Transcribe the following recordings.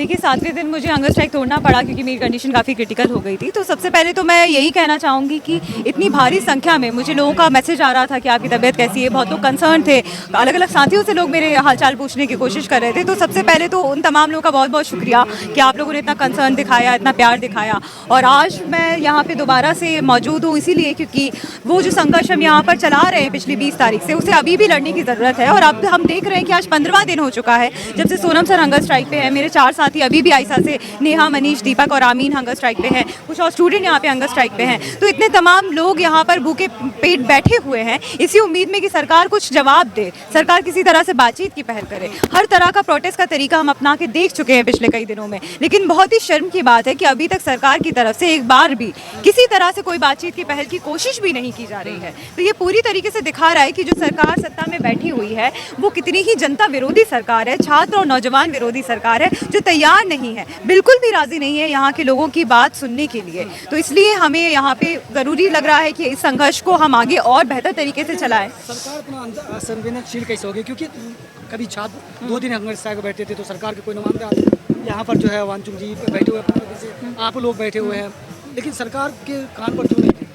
देखिए 7वें दिन मुझे हंगर स्ट्राइक तोड़ना पड़ा क्योंकि मेरी कंडीशन काफ़ी क्रिटिकल हो गई थी। तो सबसे पहले तो मैं यही कहना चाहूँगी कि इतनी भारी संख्या में मुझे लोगों का मैसेज आ रहा था कि आपकी तबीयत कैसी है, बहुत लोग कंसर्न थे, अलग अलग साथियों से लोग मेरे हालचाल पूछने की कोशिश कर रहे थे। तो सबसे पहले तो उन तमाम लोगों का बहुत बहुत शुक्रिया कि आप लोगों ने इतना कंसर्न दिखाया, इतना प्यार दिखाया। और आज मैं यहाँ पर दोबारा से मौजूद हूँ इसीलिए क्योंकि वो जो संघर्ष हम यहाँ पर चला रहे हैं पिछली 20 तारीख से, उसे अभी भी लड़ने की ज़रूरत है। और अब हम देख रहे हैं कि आज 15वां दिन हो चुका है जब से सोनम सर हंगर स्ट्राइक पे है। मेरे 4 साथी अभी भी आयशा से नेहा, मनीष, दीपक और आमीन हंगर स्ट्राइक पे हैं। कुछ और स्टूडेंट यहाँ पे हंगर स्ट्राइक पे हैं। तो इतने तमाम लोग यहाँ पर भूखे पेट बैठे हुए हैं इसी उम्मीद में कि सरकार कुछ जवाब दे, सरकार किसी तरह से बातचीत की पहल करे। हर तरह का प्रोटेस्ट का तरीका हम अपना के देख चुके हैं पिछले कई दिनों में, लेकिन बहुत ही शर्म की बात है कि अभी तक सरकार की तरफ से एक बार भी किसी तरह से कोई बातचीत की पहल की कोशिश भी नहीं की जा रही है। तो ये पूरी तरीके से दिखा रहा है कि जो सरकार सत्ता में बैठी हुई है वो कितनी ही जनता विरोधी सरकार है, छात्र और नौजवान विरोधी सरकार है, जो तैयार नहीं है, बिल्कुल भी राजी नहीं है यहाँ के लोगों की बात सुनने के लिए। तो इसलिए हमें यहाँ पे ज़रूरी लग रहा है कि इस संघर्ष को हम आगे और बेहतर तरीके से चलाएं। सरकार इतना संवेदनशील कैसे होगी, क्योंकि कभी छात्र 2 दिन हंगर स्ट्राइक बैठे थे तो सरकार के कोई नुमाइंदे आते, यहाँ पर जो है वांचुक जी बैठे हुए हैं, आप लोग बैठे हुए हैं, लेकिन सरकार के कान पर क्यों नहीं थे?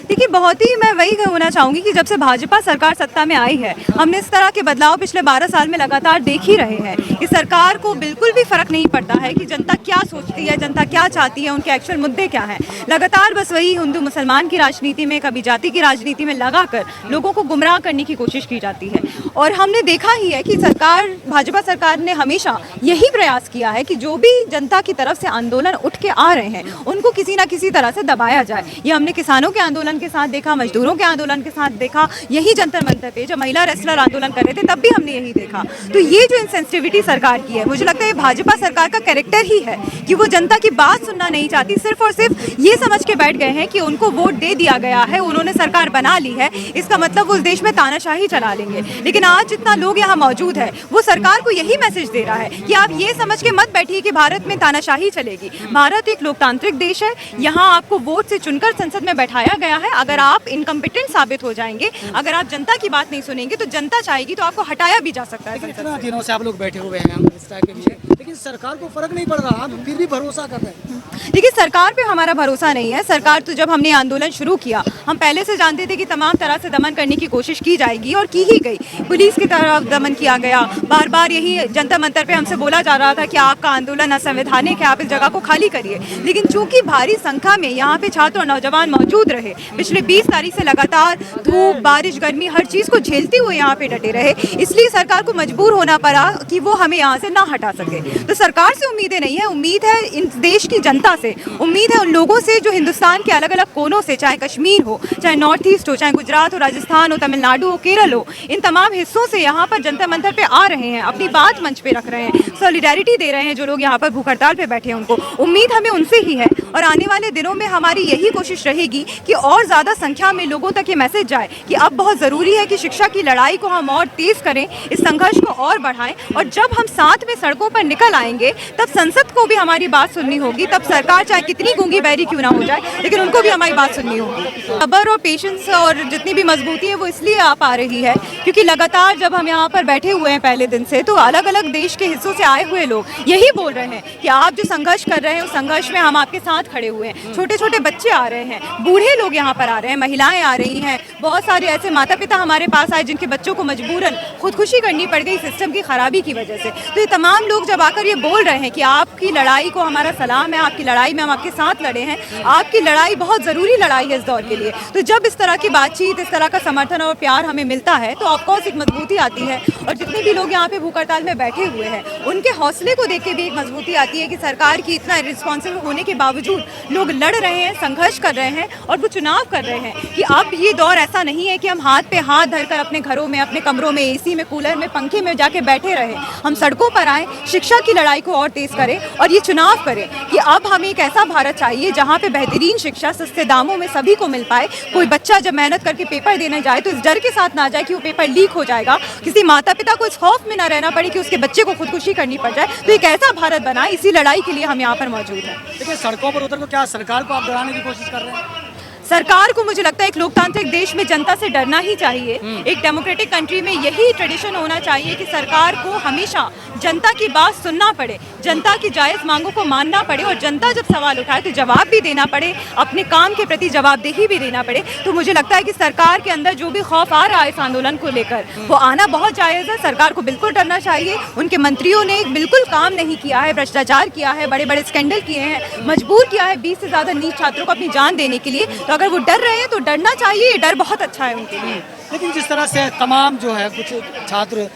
देखिए बहुत ही मैं वही कहना चाहूँगी कि जब से भाजपा सरकार सत्ता में आई है हमने इस तरह के बदलाव पिछले 12 साल में लगातार देख ही रहे हैं कि सरकार को बिल्कुल भी फर्क नहीं पड़ता है कि जनता क्या सोचती है, जनता क्या चाहती है, उनके एक्चुअल मुद्दे क्या हैं। लगातार बस वही हिंदू मुसलमान की राजनीति में, कभी जाति की राजनीति में लगाकर लोगों को गुमराह करने की कोशिश की जाती है। और हमने देखा ही है कि भाजपा सरकार ने हमेशा यही प्रयास किया है कि जो भी जनता की तरफ से आंदोलन उठ के आ रहे हैं उनको किसी न किसी तरह से दबाया जाए। ये हमने किसानों के आंदोलन के साथ देखा, मजदूरों के आंदोलन के साथ देखा, यही जंतर मंतर पे जब महिला रेसलर आंदोलन कर रहे थे तब भी हमने यही देखा। तो ये जो इनसेंसिटिविटी सरकार की है, मुझे लगता है भाजपा सरकार का कैरेक्टर ही है कि वो जनता की बात सुनना नहीं चाहती, सिर्फ और सिर्फ ये समझ के बैठ गए हैं कि उनको वोट दे दिया गया है, उन्होंने सरकार बना ली है, इसका मतलब वो उस देश में तानाशाही चला लेंगे। लेकिन आज जितना लोग यहाँ मौजूद है वो सरकार को यही मैसेज दे रहा है कि आप ये समझ के मत बैठिए कि भारत में तानाशाही चलेगी। भारत एक लोकतांत्रिक देश है, यहाँ आपको वोट से चुनकर संसद में बैठाया गया है। अगर आप इनकम्पिटेंट साबित हो जाएंगे, अगर आप जनता की बात नहीं सुनेंगे तो जनता चाहेगी तो आपको हटाया भी जा सकता है। इतना दिनों से आप लोग बैठे हुए हैं स्ट्राइक के लिए, लेकिन सरकार को फर्क नहीं पड़ रहा, आप फिर भी भरोसा कर रहे हैं। देखिए सरकार पे हमारा भरोसा नहीं है। सरकार तो जब हमने आंदोलन शुरू किया हम पहले से जानते थे कि तमाम तरह से दमन करने की कोशिश की जाएगी और की ही गई। पुलिस की तरफ दमन किया गया, बार बार यही जंतर मंतर पे हमसे बोला जा रहा था कि आपका आंदोलन असंवैधानिक है, आप इस जगह को खाली करिए। लेकिन चूंकि भारी संख्या में यहाँ पे छात्र और नौजवान मौजूद रहे, पिछले 20 तारीख से लगातार धूप, बारिश, गर्मी हर चीज़ को झेलते हुए यहाँ पे डटे रहे, इसलिए सरकार को मजबूर होना पड़ा कि वो हमें यहाँ से ना हटा सके। तो सरकार से उम्मीदें नहीं है, उम्मीद है इन देश की जनता से, उम्मीद है उन लोगों से जो हिंदुस्तान के अलग अलग कोनों से, चाहे कश्मीर हो, चाहे नॉर्थ ईस्ट हो, चाहे गुजरात हो, राजस्थान हो, तमिलनाडु हो, केरल हो, इन तमाम हिस्सों से यहाँ पर जंतर मंतर पे आ रहे हैं, अपनी बात मंच पे रख रहे हैं, सॉलिडारिटी दे रहे हैं। जो लोग यहाँ पर भूख हड़ताल पे बैठे हैं उनको उम्मीद हमें उनसे ही है। और आने वाले दिनों में हमारी यही कोशिश रहेगी कि और ज़्यादा संख्या में लोगों तक ये मैसेज जाए कि अब बहुत ज़रूरी है कि शिक्षा की लड़ाई को हम और तेज़ करें, इस संघर्ष को और बढ़ाएं। और जब हम साथ में सड़कों पर निकल आएंगे तब संसद को भी हमारी बात सुननी होगी, तब सरकार चाहे कितनी गूंगी बहरी क्यों ना हो जाए लेकिन उनको भी हमारी बात सुननी होगी। सब्र और पेशेंस और जितनी भी मजबूती है वो इसलिए आ पा रही है क्योंकि लगातार जब हम यहाँ पर बैठे हुए हैं पहले दिन से, तो अलग अलग देश के हिस्सों से आए हुए लोग यही बोल रहे हैं कि आप जो संघर्ष कर रहे हैं उस संघर्ष में हम आपके साथ खड़े हुए हैं। छोटे छोटे बच्चे आ रहे हैं, बूढ़े लोग यहाँ पर आ रहे हैं, महिलाएं आ रही हैं, बहुत सारे ऐसे माता पिता हमारे पास आए जिनके बच्चों को मजबूरन खुदकुशी करनी पड़ गई सिस्टम की खराबी की वजह से। तो ये तमाम लोग जब आकर ये बोल रहे हैं कि आपकी लड़ाई को हमारा सलाम है, आपकी लड़ाई में हम आपके साथ लड़े हैं, आपकी लड़ाई बहुत ज़रूरी लड़ाई है इस दौर के लिए। तो जब इस तरह की बातचीत, इस तरह का समर्थन और प्यार हमें मिलता है तो ऑफकोर्स एक मजबूती आती है। और जितने भी लोग यहाँ पे भूख हड़ताल में बैठे हुए हैं उनके हौसले को देख के भी एक मजबूती आती है कि सरकार की इतना रिस्पॉन्सिबल होने के बावजूद लोग लड़ रहे हैं, संघर्ष कर रहे हैं और वो चुनाव कर रहे हैं कि अब ये दौर ऐसा नहीं है कि हम हाथ पे हाथ धरकर अपने घरों में, अपने कमरों में, एसी में, कूलर में, पंखे में जाके बैठे रहे। हम सड़कों पर आए, शिक्षा की लड़ाई को और तेज करें और ये चुनाव करें कि अब हमें एक ऐसा भारत चाहिए जहाँ पे बेहतरीन शिक्षा सस्ते दामों में सभी को मिल पाए। कोई बच्चा जब मेहनत करके पेपर देने जाए तो इस डर के साथ ना जाए कि वो पेपर लीक हो जाएगा, किसी माता पिता को इस खौफ में ना रहना पड़े कि उसके बच्चे को खुदकुशी करनी पड़ जाए। तो एक ऐसा भारत बनाए, इसी लड़ाई के लिए हम यहाँ पर मौजूद हैं। देखिए सड़कों पर उतर को क्या सरकार को आप डराने की कोशिश कर रहे हैं? सरकार को मुझे लगता है एक लोकतांत्रिक देश में जनता से डरना ही चाहिए। एक डेमोक्रेटिक कंट्री में यही ट्रेडिशन होना चाहिए कि सरकार को हमेशा जनता की बात सुनना पड़े, जनता की जायज़ मांगों को मानना पड़े और जनता जब सवाल उठाए तो जवाब भी देना पड़े, अपने काम के प्रति जवाबदेही भी देना पड़े। तो मुझे लगता है कि सरकार के अंदर जो भी खौफ आ रहा है इस आंदोलन को लेकर वो आना बहुत जायज़ है। सरकार को बिल्कुल डरना चाहिए। उनके मंत्रियों ने बिल्कुल काम नहीं किया है, भ्रष्टाचार किया है, बड़े बड़े स्कैंडल किए हैं, मजबूर किया है 20 से ज़्यादा नीट छात्रों को अपनी जान देने के लिए। तो अगर वो डर रहे हैं तो डरना चाहिए, ये डर बहुत अच्छा है उनके लिए। लेकिन जिस तरह से तमाम जो है कुछ छात्र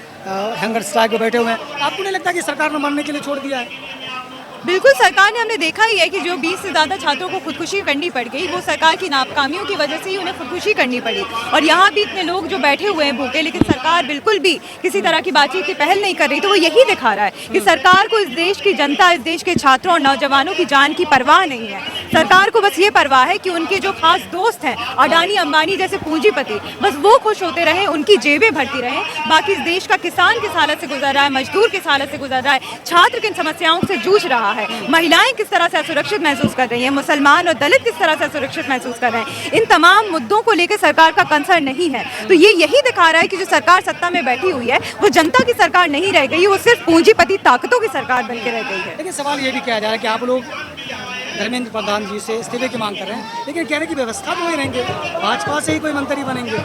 हंगर स्ट्राइक पे बैठे हुए हैं, आपको नहीं लगता कि सरकार ने मानने के लिए छोड़ दिया है? बिल्कुल, सरकार ने हमने देखा ही है कि जो 20 से ज़्यादा छात्रों को खुदकुशी करनी पड़ गई वो सरकार की नाकामियों की वजह से ही उन्हें खुदकुशी करनी पड़ी। और यहाँ भी इतने लोग जो बैठे हुए हैं भूखे, लेकिन सरकार बिल्कुल भी किसी तरह की बातचीत की पहल नहीं कर रही। तो वो यही दिखा रहा है कि सरकार को इस देश की जनता, इस देश के छात्रों और नौजवानों की जान की परवाह नहीं है। सरकार को बस ये परवाह है कि उनके जो खास दोस्त हैं अडानी अंबानी जैसे पूंजीपति, बस वो खुश होते रहें, उनकी जेबें भरती रहें। बाकी इस देश का किसान किस हालत से गुजर रहा है, मजदूर किस हालत से गुजर रहा है, छात्र किन समस्याओं से जूझ रहा है, महिलाएं किस तरह से असुरक्षित महसूस कर रही हैं, मुसलमान और दलित किस तरह से असुरक्षित महसूस कर रहे हैं, इन तमाम मुद्दों को लेकर सरकार का कंसर्न नहीं है। तो ये यही दिखा रहा है कि जो सरकार सत्ता में बैठी हुई है वो जनता की सरकार नहीं रह गई, वो सिर्फ पूंजीपति ताकतों की सरकार बन के रह गई है। लेकिन सवाल ये भी किया जा रहा है कि आप लोग धर्मेंद्र प्रधान जी से इस्तीफे की मांग कर रहे हैं, लेकिन कह रहे हैं कि व्यवस्था तो वही रहेंगे, भाजपा से ही कोई मंत्री बनेंगे।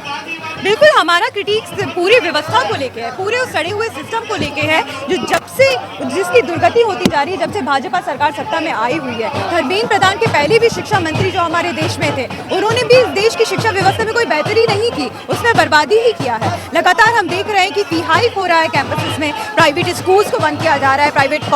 बिल्कुल, हमारा क्रिटिक्स पूरी व्यवस्था को लेके है, पूरे उस सड़े हुए सिस्टम को लेके है जो जब से जिसकी दुर्गति होती जा रही है जब से भाजपा सरकार सत्ता में आई हुई है। धर्मेंद्र प्रधान के पहले भी शिक्षा मंत्री जो हमारे देश में थे उन्होंने भी इस देश की शिक्षा व्यवस्था में कोई बेहतरी नहीं की, उसमें बर्बादी ही किया है। लगातार हम देख रहे हैं कि फी हो रहा है कैंपसेस में, प्राइवेट स्कूल्स को बंद किया जा रहा है, प्राइवेट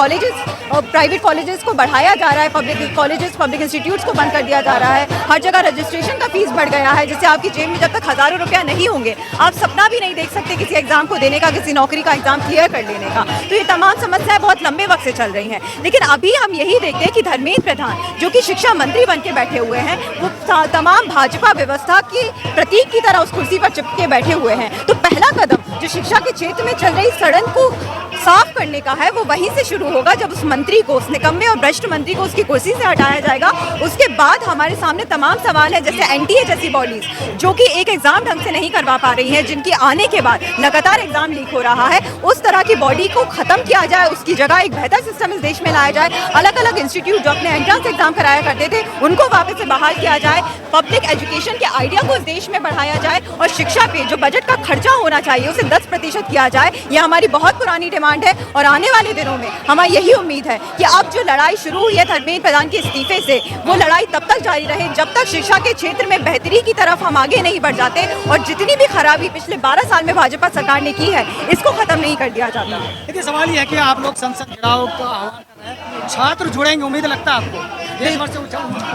कॉलेजेस को बढ़ाया जा रहा है, पब्लिक कॉलेजेस पब्लिक इंस्टीट्यूट्स को बंद कर दिया जा रहा है। हर जगह रजिस्ट्रेशन का फीस बढ़ गया है, जिससे आपकी जेब में जब तक हज़ारों रुपया नहीं होंगे आप सपना भी नहीं देख सकते किसी एग्जाम को देने का, किसी नौकरी का एग्जाम क्लियर कर लेने का। तो ये तमाम समस्याएं बहुत लंबे वक्त से चल रही हैं। लेकिन अभी हम यही देखते हैं कि धर्मेंद्र प्रधान जो कि शिक्षा मंत्री बन के बैठे हुए हैं वो तमाम भाजपा व्यवस्था की प्रतीक की तरह उस कुर्सी पर चिपके बैठे हुए हैं। तो पहला कदम जो शिक्षा के क्षेत्र में चल रही सड़न को साफ करने का है वो वहीं से शुरू होगा जब उस मंत्री को, उस निकम्मे और भ्रष्ट मंत्री को उसकी कुर्सी से हटाया जाएगा। उसके बाद हमारे सामने तमाम सवाल हैं, जैसे एनटीए जैसी बॉडीज जो कि एक एग्जाम ढंग से नहीं करवा पा रही हैं, जिनकी आने के बाद लगातार एग्जाम लीक हो रहा है, उस तरह की बॉडी को खत्म किया जाए, उसकी जगह एक बेहतर सिस्टम इस देश में लाया जाए। अलग अलग इंस्टीट्यूट जो अपने एंट्रेंस एग्जाम कराया करते थे उनको वापस से बहाल किया जाए, पब्लिक एजुकेशन के आइडिया को इस देश में बढ़ाया जाए और शिक्षा पे जो बजट का खर्चा होना चाहिए उसे 10% किया जाए। ये हमारी बहुत पुरानी डिमांड है और आने वाले दिनों में हमारी यही उम्मीद है कि अब जो लड़ाई शुरू हुई है धर्मेंद्र प्रधान के इस्तीफे से, वो लड़ाई तब तक जारी रहे जब तक शिक्षा के क्षेत्र में बेहतरी की तरफ हम आगे नहीं बढ़ जाते और जितनी भी खराबी पिछले 12 साल में भाजपा सरकार ने की है इसको खत्म नहीं कर दिया जाता। देखिए, सवाल ये है कि आप लोग संसद चुनाव का आह्वान कर रहे हैं, छात्र जुड़ेंगे, उम्मीद लगता है आपको?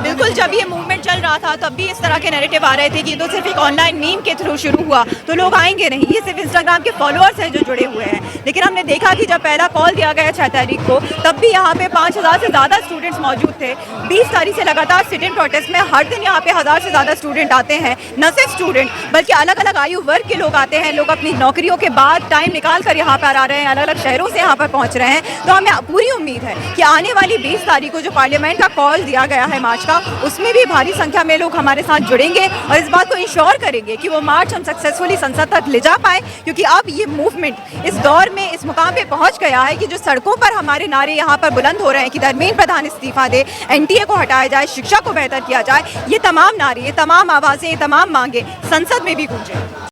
बिल्कुल, जब ये मूवमेंट चल रहा था तब भी इस तरह के नैरेटिव आ रहे थे कि ये तो सिर्फ एक ऑनलाइन मीम के थ्रू शुरू हुआ तो लोग आएंगे नहीं, ये सिर्फ इंस्टाग्राम के फॉलोअर्स हैं जो जुड़े हुए हैं। लेकिन हमने देखा कि जब पहला कॉल दिया गया 6 तारीख को तब भी यहाँ पे 5000 से ज़्यादा स्टूडेंट्स मौजूद थे। 20 तारीख से लगातार सिट इन प्रोटेस्ट में हर दिन यहाँ पे 1000 से ज़्यादा स्टूडेंट आते हैं। न सिर्फ स्टूडेंट बल्कि अलग अलग आयु वर्ग के लोग आते हैं, लोग अपनी नौकरियों के बाद टाइम निकाल कर यहाँ पर आ रहे हैं, अलग अलग शहरों से यहाँ पर पहुँच रहे हैं। तो हमें पूरी उम्मीद है कि आने वाली 20 तारीख को जो पार्लियामेंट का कॉल दिया गया है मार्च का, उसमें भी भारी संख्या में लोग हमारे साथ जुड़ेंगे और इस बात को इंश्योर करेंगे कि वो मार्च हम सक्सेसफुली संसद तक ले जा पाए। क्योंकि अब ये मूवमेंट इस दौर में इस मुकाम पे पहुंच गया है कि जो सड़कों पर हमारे नारे यहाँ पर बुलंद हो रहे हैं कि धर्मेंद्र प्रधान इस्तीफा दे, एनटीए को हटाया जाए, शिक्षा को बेहतर किया जाए, ये तमाम नारे, ये तमाम आवाज़ें, ये तमाम मांगे संसद में भी गूंजे।